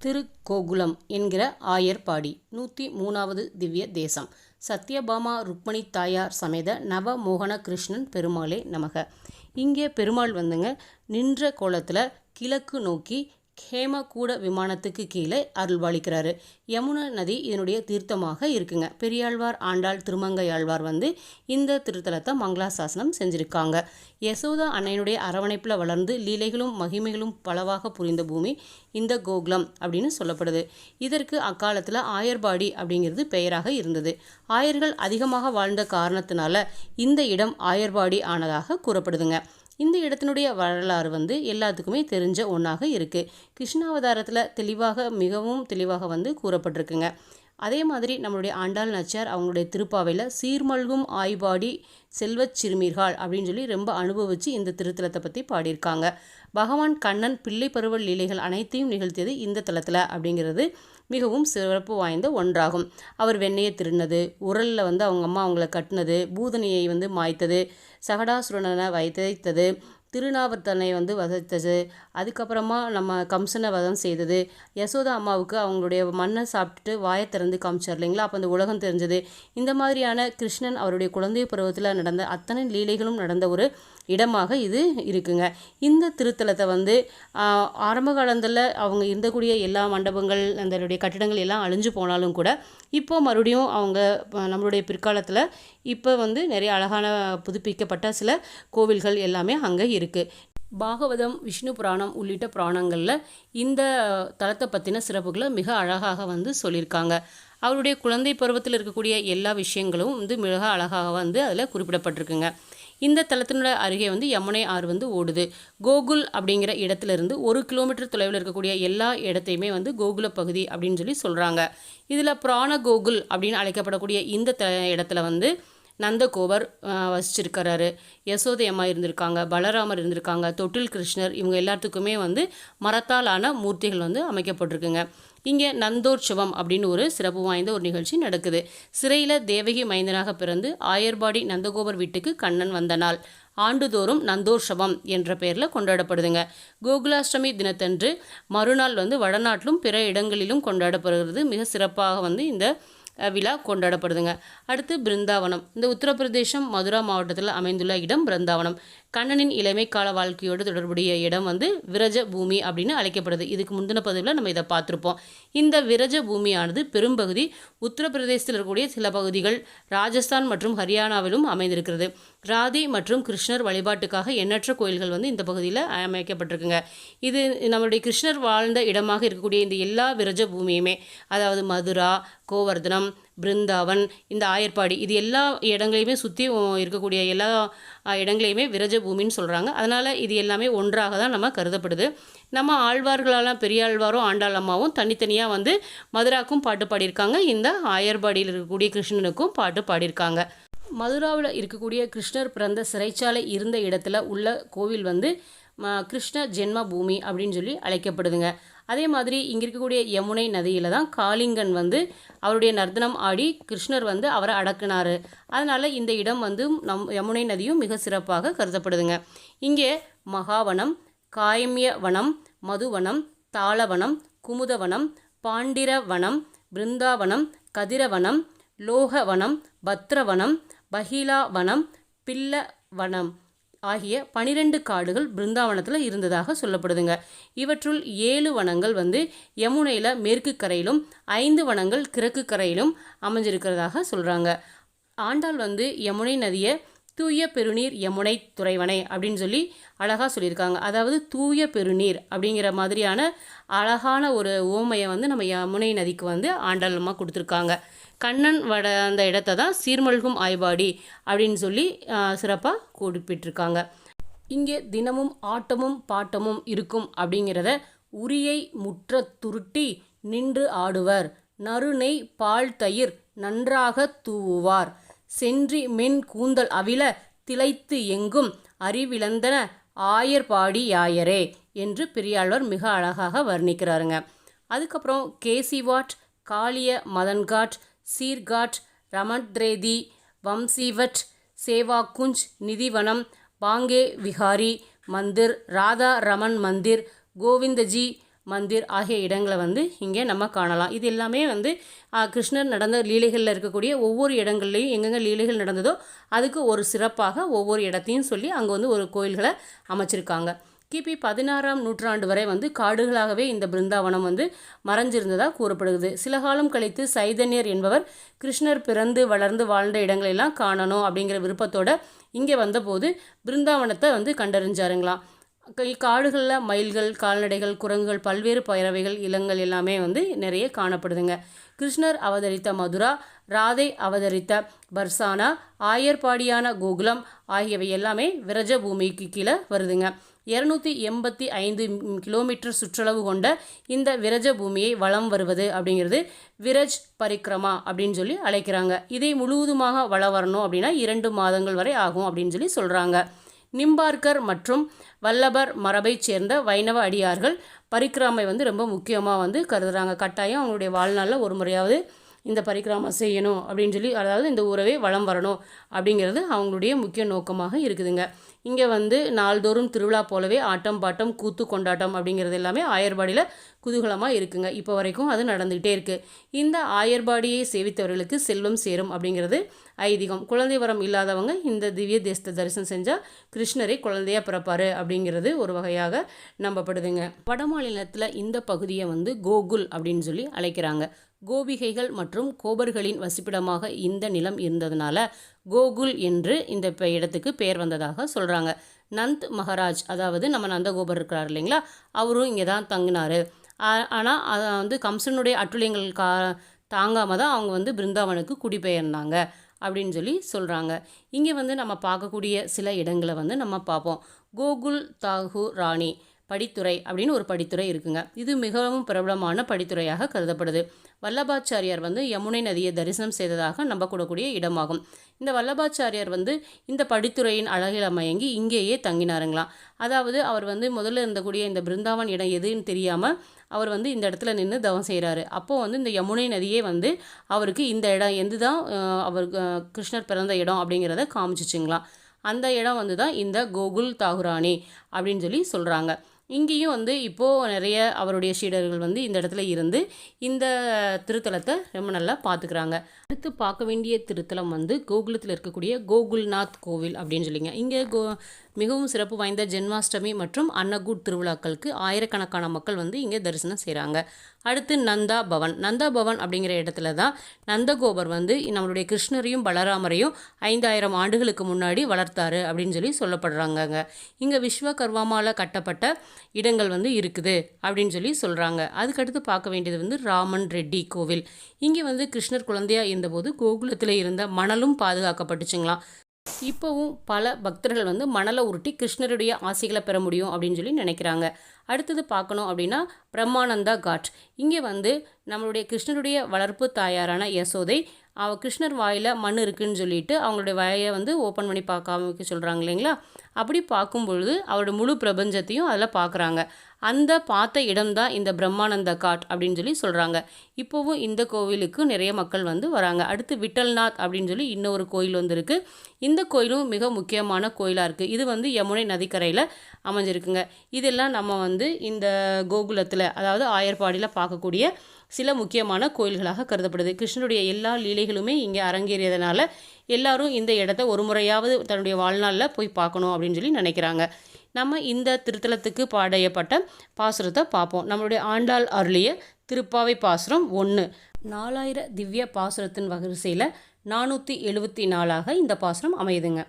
திருக்கோகுலம் என்கிற ஆயர்பாடி 103வது திவ்ய தேசம். சத்யபாமா ருக்மணி தாயார் சமேத நவமோகன கிருஷ்ணன் பெருமாளே நமக. இங்கே பெருமாள் வந்துங்க நின்ற கோலத்தில் கிழக்கு நோக்கி ஹேமகூட விமானத்துக்கு கீழே அருள்பாலிக்கிறாரு. யமுனா நதி இதனுடைய தீர்த்தமாக இருக்குங்க. பெரியாழ்வார் ஆண்டாள் திருமங்கையாழ்வார் வந்து இந்த திருத்தலத்தை மங்களாசாசனம் செஞ்சுருக்காங்க. யசோதா அன்னையினுடைய அரவணைப்பில் வளர்ந்து லீலைகளும் மகிமைகளும் பலவாக புரிந்த பூமி இந்த கோகுலம் அப்படின்னு சொல்லப்படுது. இதற்கு அக்காலத்தில் ஆயர்பாடி அப்படிங்கிறது பெயராக இருந்தது. ஆயர்கள் அதிகமாக வாழ்ந்த காரணத்தினால இந்த இடம் ஆயர்பாடி ஆனதாக கூறப்படுதுங்க. இந்த இடத்தினுடைய வரலாறு வந்து எல்லாத்துக்குமே தெரிஞ்ச ஒன்றாக இருக்குது. கிருஷ்ணாவதாரத்தில் மிகவும் தெளிவாக வந்து கூறப்பட்டிருக்குங்க. அதே மாதிரி நம்மளுடைய ஆண்டாள் நாச்சியார் அவங்களுடைய திருப்பாவையில் சீர்மல்கும் ஆய்பாடி செல்வச் சிறுமீர்கள் அப்படின்னு சொல்லி ரொம்ப அனுபவித்து இந்த திருத்தலத்தை பற்றி பாடியிருக்காங்க. பகவான் கண்ணன் பிள்ளை பருவ லீலைகள் அனைத்தையும் நிகழ்த்தியது இந்த தலத்தில் அப்படிங்கிறது மிகவும் சிறப்பு வாய்ந்த ஒன்றாகும். அவர் வெண்ணெயை திருடினது, உரலில் வந்து அவங்க அம்மா அவங்கள கட்டினது, பூதனையை வந்து மாய்த்தது, சகடாசுரனை வைத்தது, திருநாவர்த்தனை வந்து வதைத்தது, அதுக்கப்புறமா நம்ம கம்சனை வதம் செய்தது, யசோதா அம்மாவுக்கு அவங்களுடைய மண்ணை சாப்பிட்டுட்டு வாயை திறந்து காமிச்சார் இல்லைங்களா, அப்போ அந்த உலகம் தெரிஞ்சது. இந்த மாதிரியான கிருஷ்ணன் அவருடைய குழந்தை பருவத்தில் நடந்த அத்தனை லீலைகளும் நடந்த ஒரு இடமாக இது இருக்குங்க. இந்த திருத்தலத்தை வந்து ஆரம்ப காலத்தில் அவங்க இருந்தக்கூடிய எல்லா மண்டபங்கள் அதனுடைய கட்டிடங்கள் எல்லாம் அழிஞ்சு போனாலும் கூட இப்போ மறுபடியும் அவங்க நம்மளுடைய பிற்காலத்தில் இப்போ வந்து நிறைய அழகான புதுப்பிக்கப்பட்ட சில கோவில்கள் எல்லாமே அங்கே இருக்குது. பாகவதம், விஷ்ணு புராணம் உள்ளிட்ட புராணங்களில் இந்த தலத்தை பற்றின சிறப்புகளை மிக அழகாக வந்து சொல்லியிருக்காங்க. அவருடைய குழந்தை பருவத்தில் இருக்கக்கூடிய எல்லா விஷயங்களும் வந்து மிக அழகாக வந்து அதில் குறிப்பிடப்பட்டிருக்குங்க. இந்த தலத்தினுடைய அருகே வந்து யமுனை ஆறு வந்து ஓடுது. கோகுல் அப்படிங்கிற இடத்துலேருந்து 1 கிலோமீட்டர் தொலைவில் இருக்கக்கூடிய எல்லா இடத்தையுமே வந்து கோகுல பகுதி அப்படின்னு சொல்லி சொல்கிறாங்க. இதில் புராண கோகுல் அப்படின்னு அழைக்கப்படக்கூடிய இந்த இடத்துல வந்து நந்தகோபர் வசிச்சிருக்கிறாரு, யசோதை அம்மா இருந்திருக்காங்க, பலராமர் இருந்திருக்காங்க, தொட்டில் கிருஷ்ணர், இவங்க எல்லாத்துக்குமே வந்து மரத்தாலான மூர்த்திகள் வந்து அமைக்கப்பட்டிருக்குங்க. இங்கே நந்தோற்சவம் அப்படின்னு ஒரு சிறப்பு வாய்ந்த ஒரு நிகழ்ச்சி நடக்குது. சிறையில் தேவகி மைந்தனாக பிறந்து ஆயர்பாடி நந்தகோபர் வீட்டுக்கு கண்ணன் வந்த நாள் ஆண்டுதோறும் நந்தோற்சவம் என்ற பெயரில் கொண்டாடப்படுதுங்க. கோகுலாஷ்டமி தினத்தன்று மறுநாள் வந்து வடநாட்டிலும் பிற இடங்களிலும் கொண்டாடப்படுகிறது. மிக சிறப்பாக வந்து இந்த விழா கொண்டாடப்படுதுங்க. அடுத்து பிருந்தாவனம். இந்த உத்தரப்பிரதேசம் மதுரா மாவட்டத்தில் அமைந்துள்ள இடம் பிருந்தாவனம். கண்ணனின் இளமை கால வாழ்க்கையோடு தொடர்புடைய இடம் வந்து விரஜ பூமி அப்படின்னு அழைக்கப்படுது. இதுக்கு முந்தின பதிவில் நம்ம இதை பார்த்துருப்போம். இந்த விரஜ பூமியானது பெரும்பகுதி உத்தரப்பிரதேசத்தில் இருக்கக்கூடிய சில பகுதிகள் ராஜஸ்தான் மற்றும் ஹரியானாவிலும் அமைந்திருக்கிறது. ராதி மற்றும் கிருஷ்ணர் வழிபாட்டுக்காக எண்ணற்ற கோயில்கள் வந்து இந்த பகுதியில் அமைக்கப்பட்டிருக்குங்க. இது நம்மளுடைய கிருஷ்ணர் வாழ்ந்த இடமாக இருக்கக்கூடிய இந்த எல்லா விரஜ பூமியுமே, அதாவது மதுரா, கோவர்தனம், பிருந்தாவன், இந்த ஆயர்பாடி, இது எல்லா இடங்களையுமே சுற்றி இருக்கக்கூடிய எல்லா இடங்களையுமே விரஜ பூமின்னு சொல்கிறாங்க. அதனால் இது எல்லாமே ஒன்றாக தான் நம்ம கருதப்படுது. நம்ம ஆழ்வார்களெல்லாம் பெரியாழ்வாரும் ஆண்டாள் அம்மாவும் தனித்தனியாக வந்து மதுராக்கும் பாட்டு பாடியிருக்காங்க. இந்த ஆயர்பாடியில் இருக்கக்கூடிய கிருஷ்ணனுக்கும் பாட்டு பாடியிருக்காங்க. மதுராவில் இருக்கக்கூடிய கிருஷ்ணர் பிறந்த சிறைச்சாலை இருந்த இடத்துல உள்ள கோவில் வந்து கிருஷ்ண ஜென்ம பூமி அப்படின்னு சொல்லி அழைக்கப்படுதுங்க. அதே மாதிரி இங்கே இருக்கக்கூடிய யமுனை நதியில் தான் காளிங்கன் வந்து அவருடைய நர்த்தனம் ஆடி கிருஷ்ணர் வந்து அவரை அடக்குனார். அதனால் இந்த இடம் வந்து யமுனை நதியும் மிக சிறப்பாக கருதப்படுதுங்க. இங்கே மகாவனம், காயமியவனம், மதுவனம், தாளவனம், குமுதவனம், பாண்டிரவனம், பிருந்தாவனம், கதிரவனம், லோகவனம், பத்ரவனம், பஹிலாவனம், பில்லவனம் ஆகிய 12 காடுகள் பிருந்தாவனத்தில் இருந்ததாக சொல்லப்படுதுங்க. இவற்றுள் 7 வனங்கள் வந்து யமுனையில் மேற்கு கரையிலும் 5 வனங்கள் கிழக்கு கரையிலும் அமைஞ்சிருக்கிறதாக சொல்கிறாங்க. ஆண்டாள் வந்து யமுனை நதியை தூய பெருநீர் யமுனை துறைவனை அப்படின்னு சொல்லி அழகாக சொல்லியிருக்காங்க. அதாவது தூய பெருநீர் அப்படிங்கிற மாதிரியான அழகான ஒரு ஓமையை வந்து நம்ம யமுனை நதிக்கு வந்து ஆண்டாள் அம்மா கொடுத்துருக்காங்க. கண்ணன் அந்த இடத்த தான் சீர்மல்கும் ஆய்பாடி அப்படின்னு சொல்லி சிறப்பாக குறிப்பிட்டிருக்காங்க. இங்கே தினமும் ஆட்டமும் பாட்டமும் இருக்கும் அப்படிங்கிறத உரியை முற்ற துருட்டி நின்று ஆடுவர், நறுநெய் பால் தயிர் நன்றாக தூவுவார், சென்றி மென் கூந்தல் அவில திளைத்து எங்கும் அறிவிழந்தன ஆயர்பாடி யாயரே என்று பெரியாழ்வார் மிக அழகாக வர்ணிக்கிறாருங்க. அதுக்கப்புறம் கேசிவாட், காளிய மதன்காட், சீர்காட், ரமத்ரேதி, வம்சீவட், சேவாகுஞ்ச், நிதிவனம், பாங்கே விஹாரி மந்திர், ராதா ரமன் மந்திர், கோவிந்தஜி மந்திர் ஆகிய இடங்களை வந்து இங்கே நம்ம காணலாம். இது எல்லாமே வந்து கிருஷ்ணர் நடந்த லீலைகளில் இருக்கக்கூடிய ஒவ்வொரு இடங்கள்லையும் எங்கெங்கே லீலைகள் நடந்ததோ அதுக்கு ஒரு சிறப்பாக ஒவ்வொரு இடத்தையும் சொல்லி அங்கே வந்து ஒரு கோயில்களை அமைச்சிருக்காங்க. கிபி 16ஆம் நூற்றாண்டு வரை வந்து காடுகளாகவே இந்த பிருந்தாவனம் வந்து மறைஞ்சிருந்ததாக கூறப்படுகிறது. சில காலம் கழித்து சைதன்யர் என்பவர் கிருஷ்ணர் பிறந்து வளர்ந்து வாழ்ந்த இடங்களெல்லாம் காணணும் அப்படிங்கிற விருப்பத்தோடு இங்கே வந்தபோது பிருந்தாவனத்தை வந்து கண்டறிஞ்சாருங்களாம். காடுகளில் மயில்கள், கால்நடைகள், குரங்குகள், பல்வேறு பறவைகள், இனங்கள் எல்லாமே வந்து நிறைய காணப்படுதுங்க. கிருஷ்ணர் அவதரித்த மதுரா, ராதை அவதரித்த பர்சானா, ஆயர்பாடியான கோகுலம் ஆகியவை எல்லாமே விரஜ பூமிக்கு கீழே வருதுங்க. 285 கிலோமீட்டர் சுற்றளவு கொண்ட இந்த விரஜ பூமியை வலம் வருவது அப்படிங்கிறது விரஜ் பரிக்ரமா அப்படின்னு சொல்லி அழைக்கிறாங்க. இதை முழுவதுமாக வளம் வரணும் அப்படின்னா 2 மாதங்கள் வரை ஆகும் அப்படின்னு சொல்லி சொல்கிறாங்க. நிம்பார்க்கர் மற்றும் வல்லபர் மரபை சேர்ந்த வைணவ அடியார்கள் பரிக்கிராமை வந்து ரொம்ப முக்கியமாக வந்து கருதுகிறாங்க. கட்டாயம் அவங்களுடைய வாழ்நாளில் ஒரு முறையாவது இந்த பரிக்கிராமா செய்யணும் அப்படின்னு சொல்லி, அதாவது இந்த ஊரவே வளம் வரணும் அப்படிங்கிறது அவங்களுடைய முக்கிய நோக்கமாக இருக்குதுங்க. இங்கே வந்து நாள்தோறும் திருவிழா போலவே ஆட்டம் பாட்டம் கூத்து கொண்டாட்டம் அப்படிங்கிறது எல்லாமே ஆயர்பாடியில் குதூகலமாக இருக்குங்க. இப்போ வரைக்கும் அது நடந்துக்கிட்டே இருக்குது. இந்த ஆயர்பாடியை சேவித்தவர்களுக்கு செல்வம் சேரும் அப்படிங்கிறது ஐதீகம். குழந்தை வரம் இல்லாதவங்க இந்த திவ்ய தேசத்தை தரிசனம் செஞ்சால் கிருஷ்ணரை குழந்தையாக பிறப்பார் அப்படிங்கிறது ஒரு வகையாக நம்பப்படுதுங்க. வட மாநிலத்தில் இந்த பகுதியை வந்து கோகுல் அப்படின்னு சொல்லி அழைக்கிறாங்க. கோபிகைகள் மற்றும் கோபர்களின் வசிப்பிடமாக இந்த நிலம் இருந்ததுனால கோகுல் என்று இந்த இடத்துக்கு பெயர் வந்ததாக சொல்கிறாங்க. நந்த் மகாராஜ், அதாவது நம்ம நந்தகோபர் இருக்கிறார் இல்லைங்களா, அவரும் இங்கே தான் தங்கினார். ஆனால் அதை வந்து கம்சனுடைய அட்டுழியங்கள் தாங்காமல் தான் அவங்க வந்து பிருந்தாவனுக்கு குடிபெயர்ந்தாங்க அப்படின்னு சொல்லி சொல்கிறாங்க. இங்கே வந்து நம்ம பார்க்கக்கூடிய சில இடங்களை வந்து நம்ம பார்ப்போம். கோகுல் தாகூர் ராணி படித்துறை அப்படின்னு ஒரு படித்துறை இருக்குங்க. இது மிகவும் பிரபலமான படித்துறையாக கருதப்படுது. வல்லபாச்சாரியார் வந்து யமுனை நதியை தரிசனம் செய்ததாக நம்பக்கூடக்கூடிய இடமாகும். இந்த வல்லபாச்சாரியார் வந்து இந்த படித்துறையின் அழகில் மயங்கி இங்கேயே தங்கினாருங்களாம். அதாவது அவர் வந்து முதல்ல இருந்தக்கூடிய இந்த பிருந்தாவன் இடம் எதுன்னு தெரியாமல் அவர் வந்து இந்த இடத்துல நின்று தவம் செய்கிறாரு. அப்போது வந்து இந்த யமுனை நதியே வந்து அவருக்கு இந்த இடம் எது தான் அவர் கிருஷ்ணர் பிறந்த இடம் அப்படிங்கிறத காமிச்சிச்சுங்களாம். அந்த இடம் வந்து தான் இந்த கோகுல் தாகுராணி அப்படின்னு சொல்லி சொல்கிறாங்க. இங்கேயும் வந்து இப்போது நிறைய அவருடைய சீடர்கள் வந்து இந்த இடத்துல இருந்து இந்த திருத்தலத்தை ரொம்ப நல்லா பார்த்துக்கிறாங்க. அடுத்து பார்க்க வேண்டிய திருத்தலம் வந்து கோகுலத்தில் இருக்கக்கூடிய கோகுல்நாத் கோவில் அப்படின்னு சொல்லிங்க. இங்கே மிகவும் சிறப்பு வாய்ந்த ஜென்மாஷ்டமி மற்றும் அன்னகூட் திருவிழாக்களுக்கு ஆயிரக்கணக்கான மக்கள் வந்து இங்கே தரிசனம் செய்கிறாங்க. அடுத்து நந்தா பவன். நந்தா பவன் அப்படிங்கிற இடத்துல தான் நந்தகோபர் வந்து நம்மளுடைய கிருஷ்ணரையும் பலராமரையும் 5000 ஆண்டுகளுக்கு முன்னாடி வளர்த்தாரு அப்படின்னு சொல்லி சொல்லப்படுறாங்கங்க. இங்கே விஸ்வகர்மாவால் கட்டப்பட்ட இடங்கள் வந்து இருக்குது அப்படின்னு சொல்லி சொல்கிறாங்க. அதுக்கடுத்து பார்க்க வேண்டியது வந்து ராமன் ரெட்டி கோவில். இங்கே வந்து கிருஷ்ணர் குழந்தையாக இருந்தபோது கோகுலத்தில் இருந்த மணலும் பாதுகாக்கப்பட்டுச்சுங்களாம். இப்போவும் பல பக்தர்கள் வந்து மணலை உருட்டி கிருஷ்ணருடைய ஆசைகளை பெற முடியும் அப்படின்னு சொல்லி நினைக்கிறாங்க. அடுத்தது பார்க்கணும் அப்படின்னா பிரம்மானந்தா காட். இங்கே வந்து நம்மளுடைய கிருஷ்ணருடைய வளர்ப்பு தாயாரான யசோதை கிருஷ்ணர் வாயில் மண் இருக்குதுன்னு சொல்லிட்டு அவங்களுடைய வாயை வந்து ஓப்பன் பண்ணி பார்க்காம சொல்கிறாங்க இல்லைங்களா. அப்படி பார்க்கும்பொழுது அவரோட முழு பிரபஞ்சத்தையும் அதில் பார்க்குறாங்க. அந்த பார்த்த இடம்தான் இந்த பிரம்மானந்த காட் அப்படின்னு சொல்லி சொல்கிறாங்க. இப்போவும் இந்த கோவிலுக்கு நிறைய மக்கள் வந்து வராங்க. அடுத்து விட்டல்நாத் அப்படின்னு சொல்லி இன்னொரு கோயில் வந்துருக்கு. இந்த கோயிலும் மிக முக்கியமான கோயிலாக இருக்குது. இது வந்து யமுனை நதிக்கரையில் அமைஞ்சிருக்குங்க. இதெல்லாம் நம்ம வந்து இந்த கோகுலத்தில், அதாவது ஆயர்பாடியில் பார்க்கக்கூடிய சில முக்கியமான கோயில்களாக கருதப்படுது. கிருஷ்ணனுடைய எல்லா லீலைகளுமே இங்கே அரங்கேறியதுனால எல்லாரும் இந்த இடத்த ஒரு முறையாவது தன்னுடைய வாழ்நாளில் போய் பார்க்கணும் அப்படின்னு சொல்லி நினைக்கிறாங்க. நம்ம இந்த திருத்தலத்துக்கு பாடையப்பட்ட பாசுரத்தை பார்ப்போம். நம்மளுடைய ஆண்டாள் அருளிய திருப்பாவை பாசுரம் 1. 4000 திவ்ய பாசுரத்தின் வரிசையில் 474 இந்த பாசுரம் அமையுதுங்க.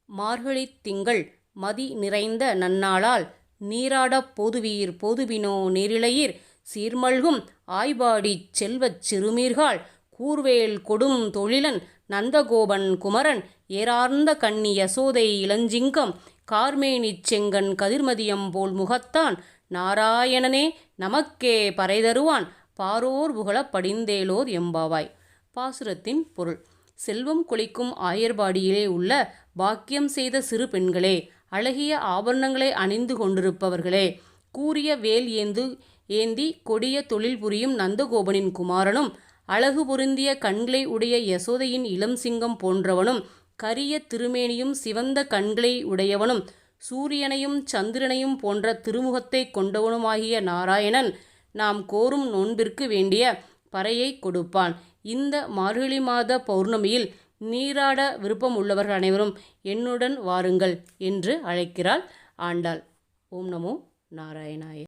மார்கழி திங்கள் மதி நிறைந்த நன்னாளால் நீராட போதுவீர் போதுவினோ நீரிழையீர் சீர்மல்கும் ஆய்பாடி செல்வச் சிறுமீர்காள் கூர்வேல் கொடும் தொழிலன் நந்தகோபன் குமரன் ஏரார்ந்த கண்ணி யசோதை இளஞ்சிங்கம் கார்மேனிச் செங்கன் கதிர்மதியம் போல் முகத்தான் நாராயணனே நமக்கே பறை தருவான் பாரோர் புகழ படிந்தேலோர் எம்பாவாய். பாசுரத்தின் பொருள்: செல்வம் கொளிக்கும் ஆயர்பாடியிலே உள்ள பாக்கியம் செய்த சிறு பெண்களே, அழகிய ஆபரணங்களை அணிந்து கொண்டிருப்பவர்களே, கூரிய வேல் ஏந்தி கொடிய தொழில் புரியும் நந்தகோபனின் குமாரனும், அழகு பொருந்திய கண்களை உடைய யசோதையின் இளம் சிங்கம் போன்றவனும், கரிய திருமேனியும் சிவந்த கண்களை உடையவனும், சூரியனையும் சந்திரனையும் போன்ற திருமுகத்தை கொண்டவனுமாகிய நாராயணன் நாம் கோரும் நோன்பிற்கு வேண்டிய பறையை கொடுப்பான். இந்த மார்கழி மாத பௌர்ணமியில் நீராட விருப்பம் உள்ளவர்கள் அனைவரும் என்னுடன் வாருங்கள் என்று அழைக்கிறாள் ஆண்டாள். ஓம் நமோ நாராயணாய.